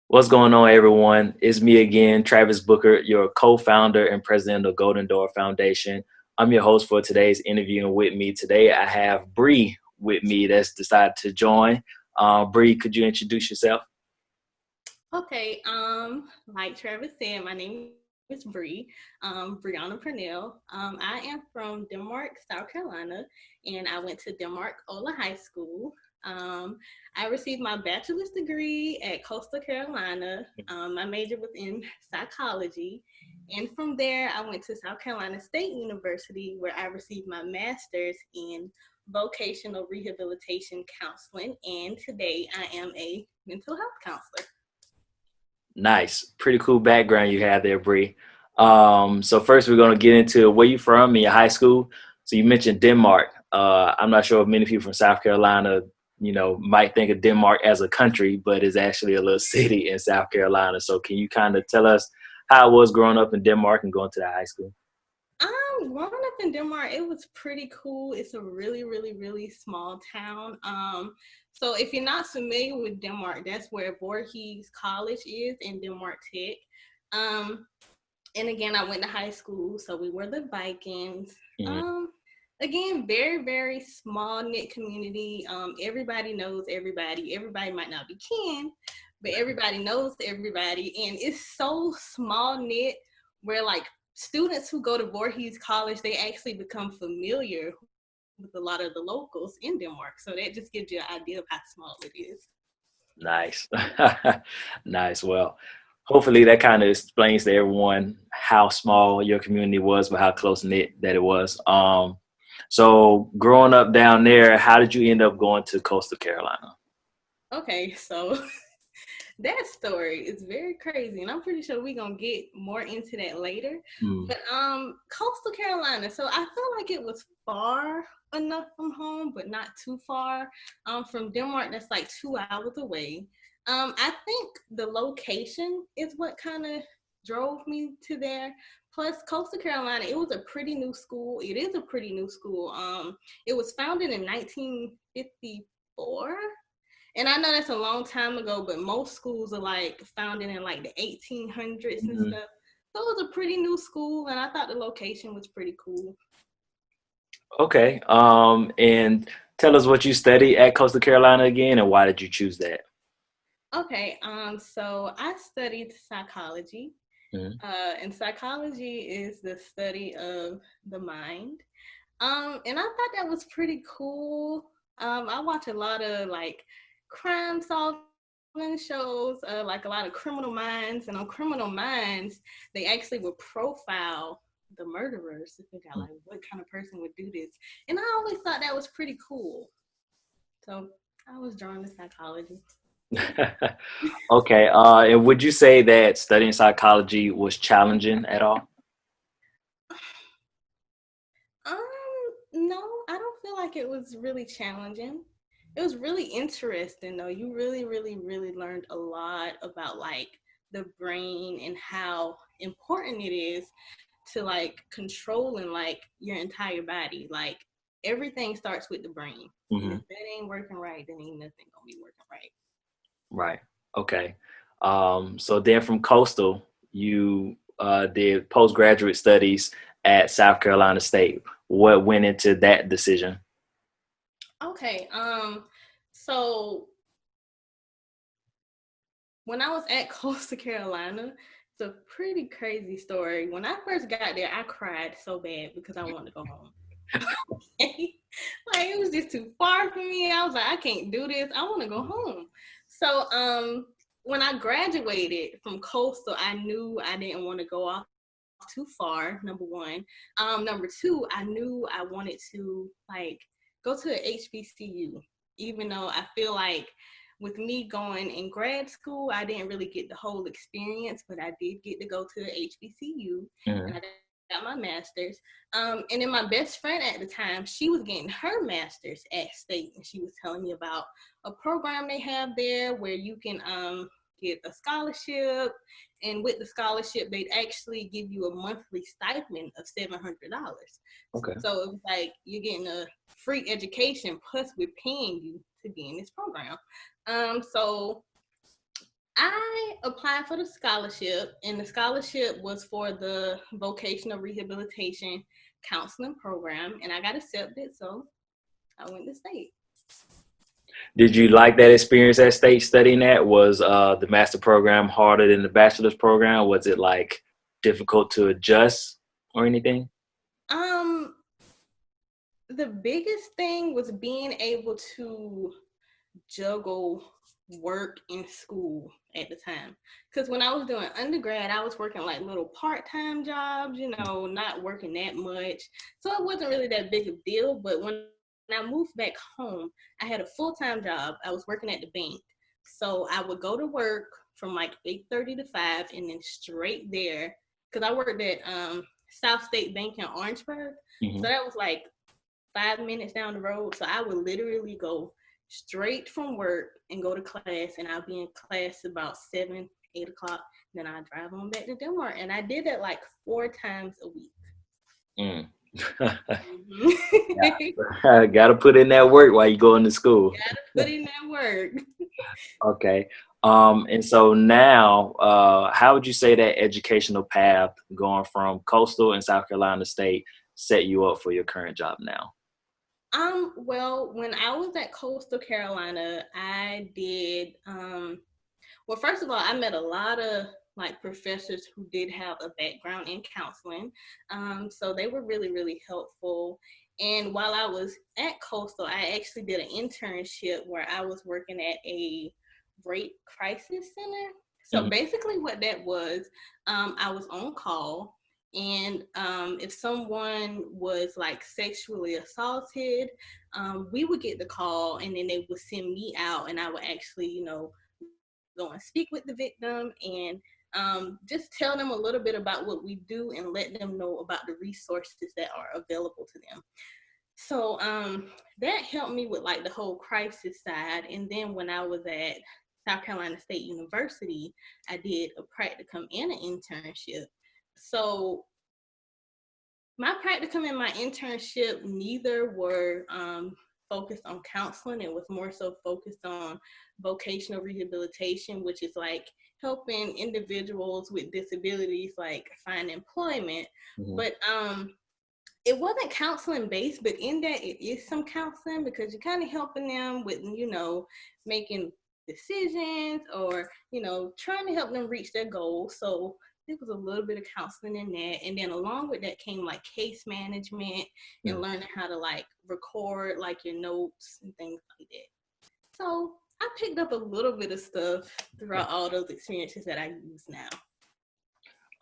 What's going on, everyone? It's me again, Travis Booker, your co-founder and president of Golden Door Foundation. I'm your host for today's interview, and with me today, I have Bree with me that's decided to join. Bree, could you introduce yourself? Okay, like Travis said, my name is Breoina Pernell. I am from Denmark, South Carolina, and I went to Denmark Ola High School. Um, I received my bachelor's degree at Coastal Carolina. My major was in psychology. And from there, I went to South Carolina State University, where I received my master's in vocational rehabilitation counseling. And today, I am a mental health counselor. Nice, pretty cool background you have there, Bree. So first, we're going to get into where you from in your high school. So you mentioned Denmark. I'm not sure if many people from South Carolina, might think of Denmark as a country, but it's actually a little city in South Carolina. So can you kind of tell us how it was growing up in Denmark and going to that high school? Growing up in Denmark, it was pretty cool. It's a really, really, really small town. So if you're not familiar with Denmark, that's where Voorhees College is in Denmark Tech. Um, and again, I went to high school, so we were the Vikings. Mhm. Um, Again, very, very small knit community. Everybody knows everybody. Everybody might not be kin, but everybody knows everybody, and it's so small knit where like students who go to Voorhees College, they actually become familiar with a lot of the locals in Denmark. So that just gives you an idea of how small it is. Nice. Nice. Well, hopefully that kind of explains to everyone how small your community was, but how close knit that it was. So growing up down there, how did you end up going to Coastal Carolina? Okay, so that story is very crazy, and I'm pretty sure we're gonna get more into that later. Mm, But Coastal Carolina, so I feel like it was far enough from home, but not too far. From Denmark, that's like 2 hours away. I think the location is what kind of drove me to there. Plus, Coastal Carolina, it was a pretty new school. It is a pretty new school. It was founded in 1954, and I know that's a long time ago, but most schools are like founded in like the 1800s and mhm. stuff. So it was a pretty new school, and I thought the location was pretty cool. Okay. And tell us what you studied at Coastal Carolina again, and why did you choose that? Okay, so I studied psychology, Mhm. and psychology is the study of the mind. And I thought that was pretty cool. I watch a lot of like crime solving shows, like a lot of Criminal Minds, and on Criminal Minds, they actually would profile the murderers to figure out like what kind of person would do this. And I always thought that was pretty cool. So I was drawn to psychology. Okay. And would you say that studying psychology was challenging at all? No, I don't feel like it was really challenging. It was really interesting though. You really, really, really learned a lot about like the brain and how important it is to like controlling like your entire body. Like everything starts with the brain. And Hmm. if that ain't working right, then ain't nothing gonna be working right. Right. Okay. So then from Coastal, you did postgraduate studies at South Carolina State. What went into that decision? Okay. So when I was at Coastal Carolina, it's a pretty crazy story. When I first got there, I cried so bad because I wanted to go home. Like it was just too far for me. I was like, I can't do this. I want to go home. So when I graduated from Coastal, I knew I didn't want to go off too far, number one. Number two, I knew I wanted to like go to a HBCU, even though I feel like with me going in grad school, I didn't really get the whole experience, but I did get to go to the HBCU, and Mhm. I got my master's. And then my best friend at the time, she was getting her master's at State, and she was telling me about a program they have there where you can get a scholarship, and with the scholarship, they'd actually give you a monthly stipend of $700. Okay. So it was like you're getting a free education, plus we're paying you to be in this program. So I applied for the scholarship, and the scholarship was for the vocational rehabilitation counseling program, and I got accepted, so I went to state. Did you like that experience at state studying that? Was the master program harder than the bachelor's program? Was it like difficult to adjust or anything? Um, the biggest thing was being able to juggle work and school at the time. Because when I was doing undergrad, I was working like little part-time jobs, not working that much. So it wasn't really that big of a deal. But when I moved back home, I had a full-time job. I was working at the bank. So I would go to work from like 8:30 to 5 and then straight there. Because I worked at South State Bank in Orangeburg. Hmm. So that was like 5 minutes down the road. So I would literally go straight from work and go to class, and I'll be in class about 7, 8 o'clock. Then I drive on back to Denmark, and I did that like 4 times a week. Mm. Mm-hmm. Yeah. Got to put in that work while you going to school. Gotta put in that work. Okay. And so now, how would you say that educational path going from coastal and South Carolina State set you up for your current job now? Well, when I was at Coastal Carolina, I did well, first of all, I met a lot of like professors who did have a background in counseling. So they were really, really helpful. And while I was at Coastal, I actually did an internship where I was working at a rape crisis center. So Hmm. basically, what that was, I was on call. And if someone was like sexually assaulted, we would get the call and then they would send me out and I would actually, go and speak with the victim and just tell them a little bit about what we do and let them know about the resources that are available to them. So that helped me with like the whole crisis side. And then when I was at South Carolina State University, I did a practicum and an internship. So my practicum and my internship neither were focused on counseling. It was more so focused on vocational rehabilitation, which is like helping individuals with disabilities like find employment. Hmm. But it wasn't counseling based, but in that it is some counseling because you're kind of helping them with making decisions or trying to help them reach their goals. So it was a little bit of counseling in that, and then along with that came like case management and learning how to like record like your notes and things like that. So I picked up a little bit of stuff throughout all those experiences that I use now.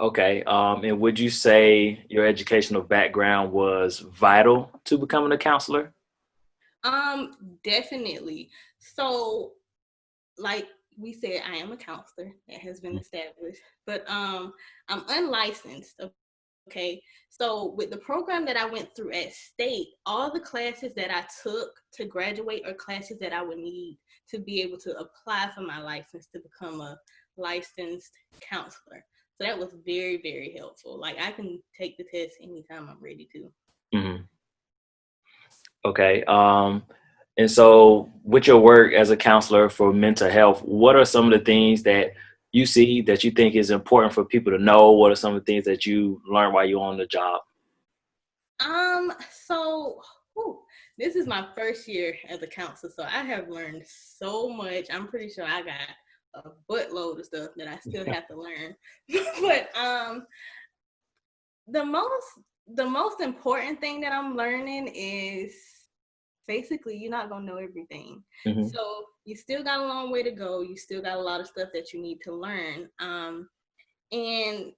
Okay. And would you say your educational background was vital to becoming a counselor? Definitely. So like we said, I am a counselor that has been established, but I'm unlicensed. Okay, so with the program that I went through at state, all the classes that I took to graduate are classes that I would need to be able to apply for my license to become a licensed counselor. So that was very, very helpful. Like I can take the test anytime I'm ready to. Hmm. Okay. And so, with your work as a counselor for mental health, what are some of the things that you see that you think is important for people to know? What are some of the things that you learn while you're on the job? So whew, this is my first year as a counselor, so I have learned so much. I'm pretty sure I got a buttload of stuff that I still have to learn. But the most the most important thing that I'm learning is basically you're not gonna know everything. Hmm. So you still got a long way to go. You still got a lot of stuff that you need to learn. And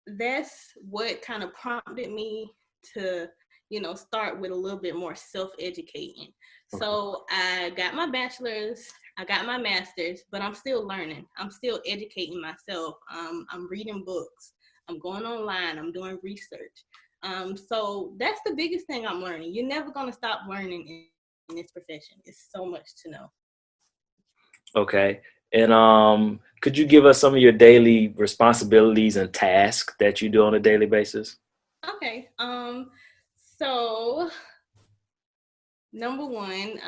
that's what kind of prompted me to start with a little bit more self-educating. Okay. So I got my bachelor's, I got my master's, but I'm still learning, I'm still educating myself. I'm reading books, I'm going online, I'm doing research. So that's the biggest thing I'm learning. You're never going to stop learning in this profession. It's so much to know. Okay. And could you give us some of your daily responsibilities and tasks that you do on a daily basis? Okay. So number one,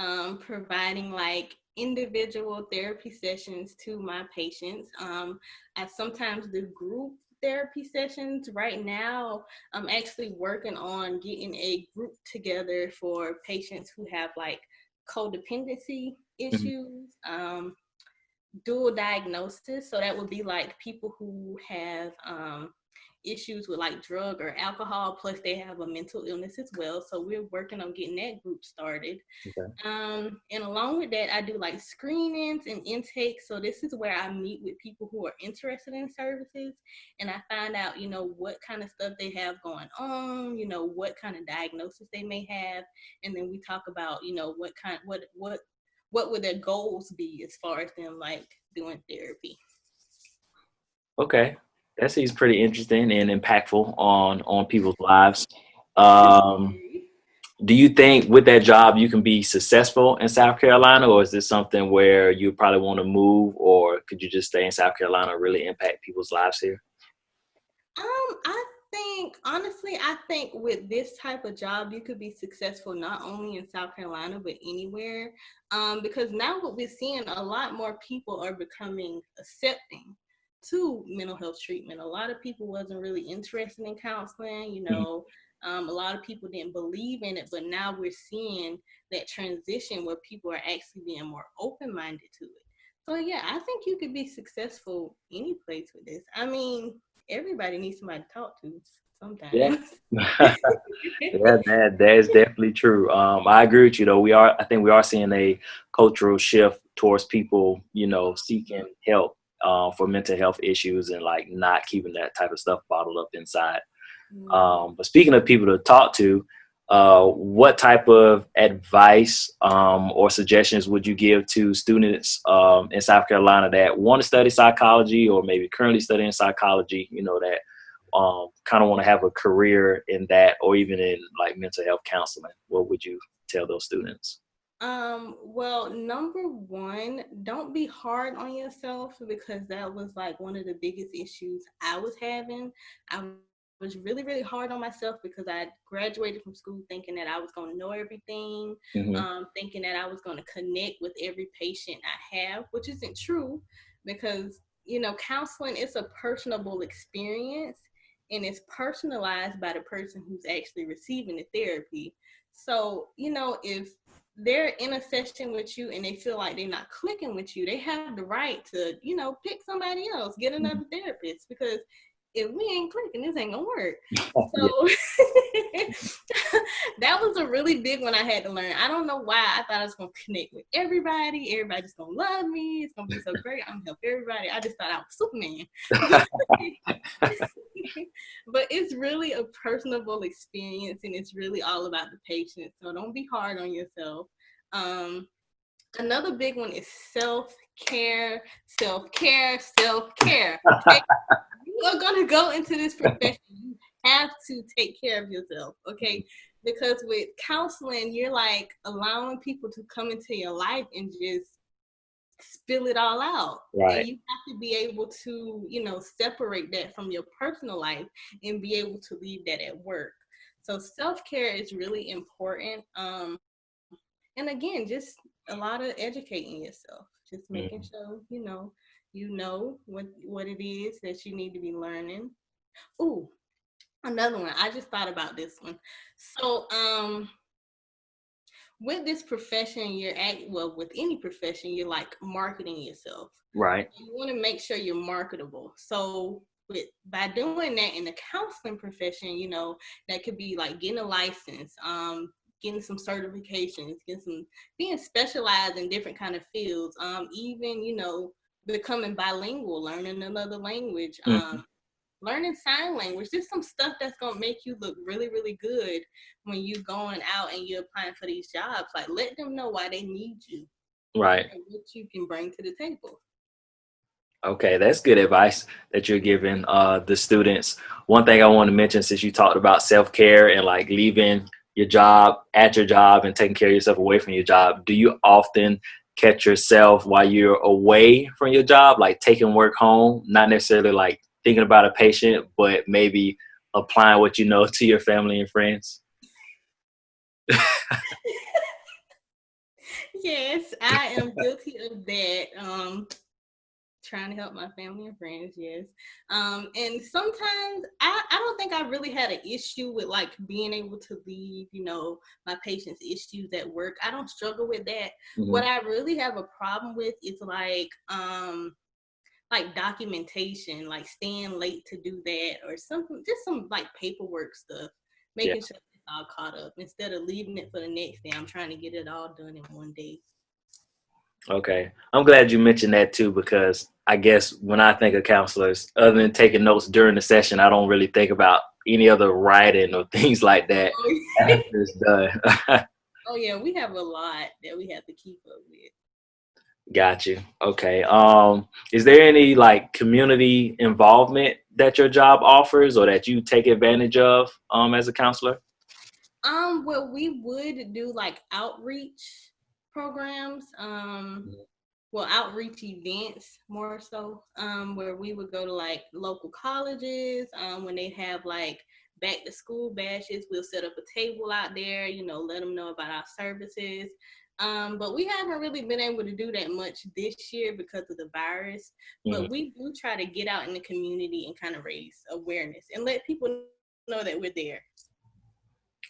providing like individual therapy sessions to my patients. I sometimes do group therapy sessions. Right now, I'm actually working on getting a group together for patients who have like codependency Mhm. issues, dual diagnosis. So that would be like people who have issues with like drug or alcohol, plus they have a mental illness as well. So we're working on getting that group started. Okay. And along with that, I do like screenings and intakes. So this is where I meet with people who are interested in services, and I find out, what kind of stuff they have going on, what kind of diagnosis they may have, and then we talk about, what would their goals be as far as them like doing therapy. Okay. That seems pretty interesting and impactful on people's lives. Um, do you think with that job you can be successful in South Carolina, or is this something where you probably want to move, or could you just stay in South Carolina and really impact people's lives here? I think honestly, I think with this type of job, you could be successful not only in South Carolina but anywhere. Because now what we're seeing, a lot more people are becoming accepting to mental health treatment. A lot of people wasn't really interested in counseling. Mhm. A lot of people didn't believe in it, but now we're seeing that transition where people are actually being more open-minded to it. So yeah, I think you could be successful any place with this. I mean, everybody needs somebody to talk to Yeah. sometimes. Yeah, that is definitely true. I agree with you though. I think we are seeing a cultural shift towards people, seeking help for mental health issues and like not keeping that type of stuff bottled up inside. But speaking of people to talk to, what type of advice or suggestions would you give to students in South Carolina that want to study psychology or maybe currently studying psychology, that kind of want to have a career in that or even in like mental health counseling? What would you tell those students? Well, number one, don't be hard on yourself, because that was like one of the biggest issues I was having. I was really, really hard on myself because I graduated from school thinking that I was going to know everything, Hmm. thinking that I was going to connect with every patient I have, which isn't true, because, counseling is a personable experience and it's personalized by the person who's actually receiving the therapy. So, if they're in a session with you and they feel like they're not clicking with you, they have the right to, pick somebody else, get another therapist, because if we ain't clicking, this ain't gonna work. Yeah. So that was a really big one I had to learn. I don't know why I thought I was gonna connect with everybody. Everybody's gonna love me. It's gonna be so great. I'm gonna help everybody. I just thought I was Superman. But it's really a personable experience and it's really all about the patient. So don't be hard on yourself. Um, Another big one is self-care, self-care, self-care. Okay. You are gonna go into this profession. You have to take care of yourself, okay? Because with counseling, you're like allowing people to come into your life and just spill it all out. And Right. you have to be able to, separate that from your personal life and be able to leave that at work. So self-care is really important. And again, just a lot of educating yourself, just making Mhm. sure, what it is that you need to be learning. Ooh, another one. I just thought about this one. So, with this profession, with any profession, you're like marketing yourself. Right. You want to make sure you're marketable. So by doing that in the counseling profession, that could be like getting a license, getting some certifications, being specialized in different kind of fields, even, becoming bilingual, learning another language, Mhm. learning sign language. There's some stuff that's gonna make you look really, really good when you going out and you're applying for these jobs. Like, let them know why they need you Right. and what you can bring to the table. Okay, that's good advice that you're giving the students. One thing I want to mention, since you talked about self-care and like leaving your job at your job and taking care of yourself away from your job, do you often catch yourself while you're away from your job, like taking work home, not necessarily like thinking about a patient, but maybe applying what you know to your family and friends? Yes, I am guilty of that. Trying to help my family and friends, yes. And sometimes I don't think I really had an issue with like being able to leave, my patients' issues at work. I don't struggle with that. Mm-hmm. What I really have a problem with is like documentation, like staying late to do that or something, just some like paperwork stuff, Yeah. making sure it's all caught up instead of leaving it for the next day. I'm trying to get it all done in one day. Okay. I'm glad you mentioned that too, because I guess when I think of counselors, other than taking notes during the session, I don't really think about any other writing or things like that Oh, after it's done. oh yeah, we have a lot that we have to keep up with. Got you. Okay. Is there any like community involvement that your job offers or that you take advantage of as a counselor? Well, we would do like outreach programs. Well, outreach events more so, where we would go to like local colleges, when they have like back to school bashes. We'll set up a table out there, let them know about our services. But we haven't really been able to do that much this year because of the virus. Hmm. But we do try to get out in the community and kind of raise awareness and let people know that we're there.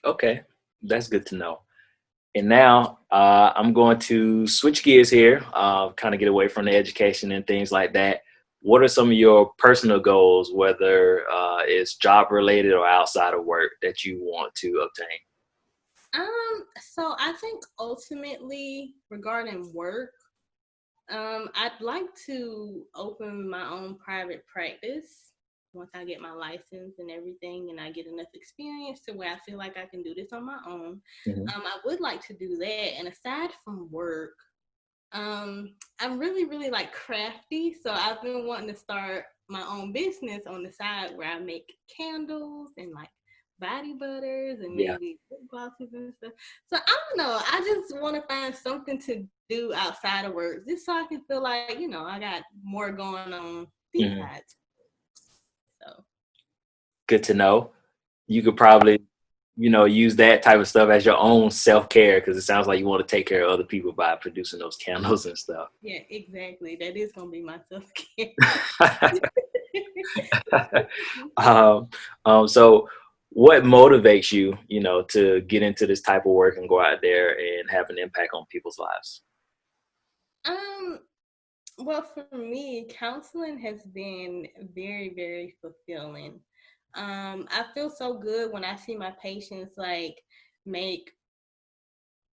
Okay. That's good to know. And now I'm going to switch gears here, kind of get away from the education and things like that. What are some of your personal goals, whether it's job related or outside of work, that you want to obtain? So I think ultimately regarding work, I'd like to open my own private practice once I get my license and everything, and I get enough experience to where I feel like I can do this on my own. Hmm. I would like to do that. And aside from work, I'm really, really like crafty. So I've been wanting to start my own business on the side where I make candles and like body butters and Yeah. maybe lip glosses and stuff. So I don't know. I just want to find something to do outside of work just so I can feel like, I got more going on Hmm. besides. So Good to know. You could probably, use that type of stuff as your own self care because it sounds like you want to take care of other people by producing those candles and stuff. yeah, exactly. That is gonna be my self care. um, so what motivates you, to get into this type of work and go out there and have an impact on people's lives? um Well, for me, counseling has been very, very fulfilling. I feel so good when I see my patients like make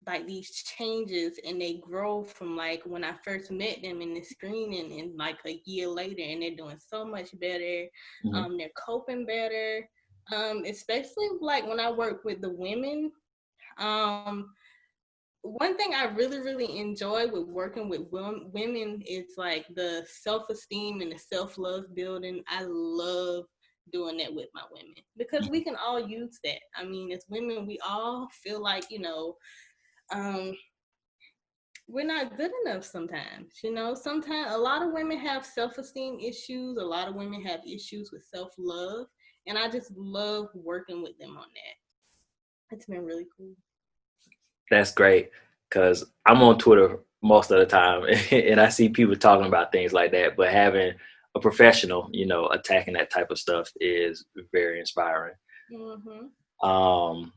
like these changes and they grow from like when I first met them in the screening and like a year later and they're doing so much better. Hmm. They're coping better. Especially like when I work with the women. Um, One thing I really, really enjoy with working with women is like the self-esteem and the self-love building. I love doing that with my women because we can all use that. I mean, as women, we all feel like, um, we're not good enough sometimes. Sometimes a lot of women have self-esteem issues. A lot of women have issues with self-love. And I just love working with them on that. It's been really cool. That's great because I'm on Twitter most of the time and I see people talking about things like that, but having a professional, attacking that type of stuff is very inspiring. Mm-hmm. Um,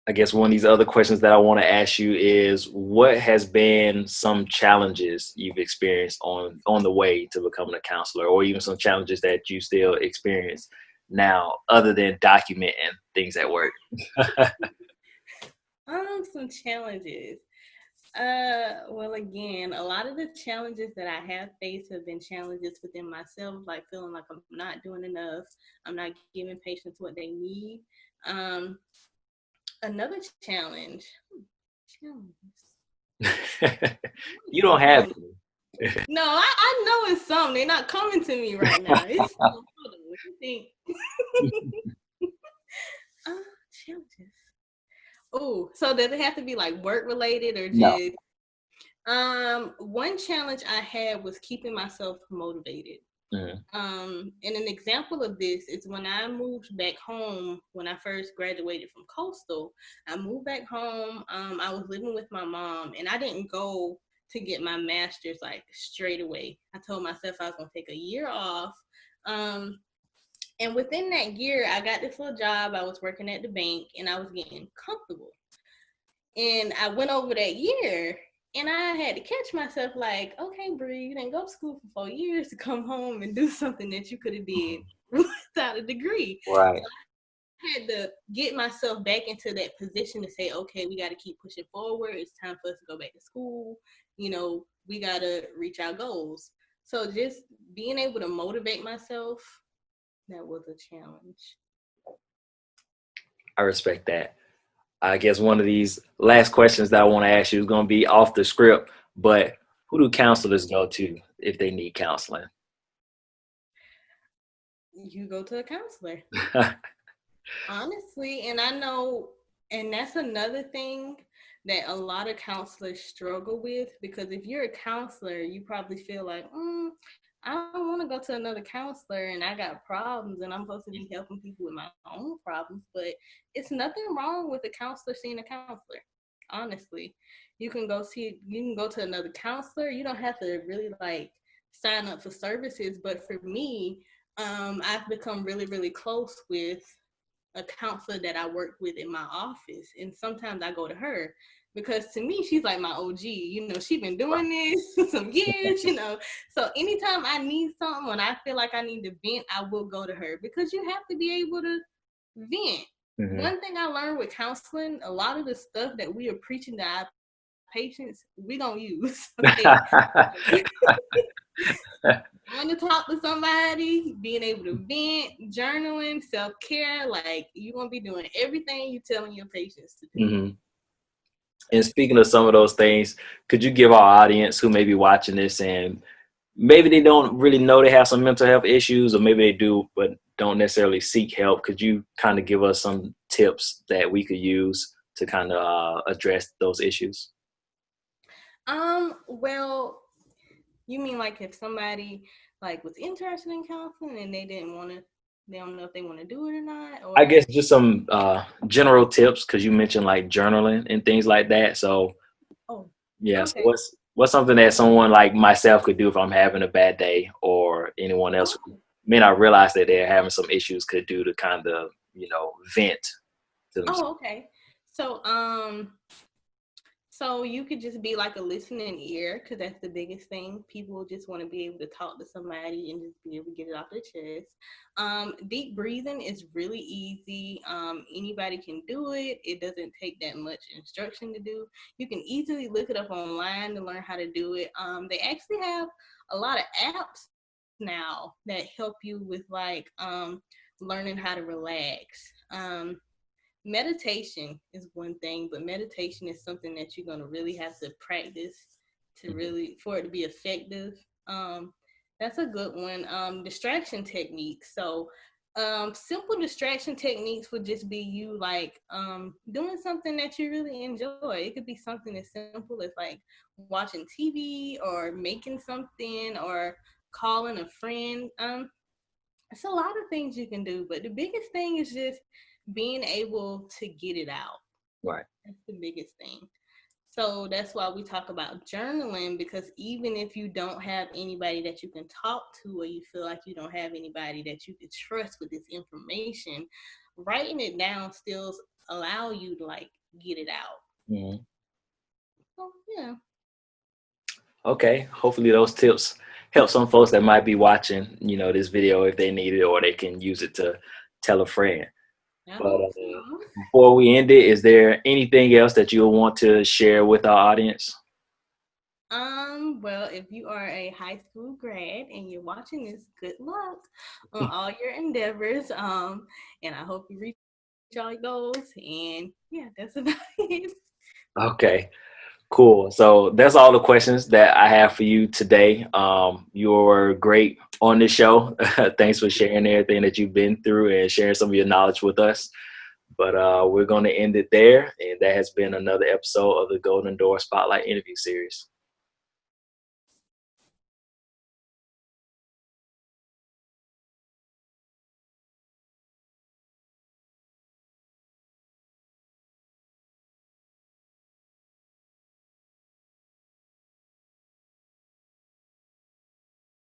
I guess one of these other questions that I want to ask you is what has been some challenges you've experienced on the way to becoming a counselor or even some challenges that you still experience now other than documenting things at work? Some challenges. Well, again, a lot of the challenges that I have faced have been challenges within myself, like feeling like I'm not doing enough, I'm not giving patients what they need. Um, Another challenge. Challenges. You don't have One. to. No, I know it's some. They're not coming to me right now. It's hold on, what do you think? Challenges. Oh, so does it have to be like work related or No. just one challenge I had was keeping myself motivated. Mm-hmm. And an example of this is when I moved back home when I first graduated from Coastal. I moved back home. I was living with my mom, and I didn't go to get my master's like straight away. I told myself I was gonna take a year off. Um, and within that year, I got this little job. I was working at the bank, and I was getting comfortable. And I went over that year, and I had to catch myself like, okay, Bree, you didn't go to school for 4 years to come home and do something that you could have did without a degree. Right. I had to get myself back into that position to say, okay, we got to keep pushing forward. It's time for us to go back to school. We got to reach our goals. So just being able to motivate myself, that was a challenge. I respect that. I guess one of these last questions that I want to ask you is going to be off the script, but who do counselors go to if they need counseling? You go to a counselor. Honestly, and I know, and that's another thing that a lot of counselors struggle with, because if you're a counselor, you probably feel like, I don't want to go to another counselor and I got problems and I'm supposed to be helping people with my own problems. But it's nothing wrong with a counselor seeing a counselor. Honestly, you can go to another counselor. You don't have to really like sign up for services. But for me, I've become really, really close with a counselor that I work with in my office. And sometimes I go to her because to me, she's like my OG. She's been doing this for some years. So anytime I need something, when I feel like I need to vent, I will go to her because you have to be able to vent. Mm-hmm. One thing I learned with counseling, a lot of the stuff that we are preaching to our patients, we don't use. Okay. Want to talk to somebody, being able to vent, journaling, self-care, like you're going to be doing everything you're telling your patients to do. Mm-hmm. And speaking of some of those things, could you give our audience who may be watching this and maybe they don't really know they have some mental health issues, or maybe they do, but don't necessarily seek help, could you kind of give us some tips that we could use to kind of address those issues? Well, you mean like if somebody like was interested in counseling and they don't know if they want to do it or not, I or guess just some general tips, because you mentioned like journaling and things like that. So oh, yeah, so okay, what's something that someone like myself could do if I'm having a bad day, or anyone else oh, who may not realize that they're having some issues could do to kind of, vent to themselves? okay. So, So you could just be like a listening ear, because that's the biggest thing. People just want to be able to talk to somebody and just be able to get it off their chest. Deep breathing is really easy. Anybody can do it. It doesn't take that much instruction to do. You can easily look it up online to learn how to do it. They actually have a lot of apps now that help you with like learning how to relax. Meditation is one thing, but meditation is something that you're going to really have to practice to really for it to be effective. That's a good one. Distraction techniques. So simple distraction techniques would just be you like doing something that you really enjoy. It could be something as simple as like watching TV or making something or calling a friend. It's a lot of things you can do, but the biggest thing is just being able to get it out. Right. That's the biggest thing. So that's why we talk about journaling, because even if you don't have anybody that you can talk to, or you feel like you don't have anybody that you can trust with this information, writing it down still allow you to like get it out. Mhm. So yeah. Okay. Hopefully those tips help some folks that might be watching, this video if they need it, or they can use it to tell a friend. I But hope so. before we end it, is there anything else that you'll want to share with our audience? Well, if you are a high school grad and you're watching this, good luck on all your endeavors. And I hope you reach all your goals. And yeah, that's about it. Okay. Cool. So that's all the questions that I have for you today. You were great on this show. Thanks for sharing everything that you've been through and sharing some of your knowledge with us. But we're going to end it there. And that has been another episode of the Golden Door Spotlight interview series.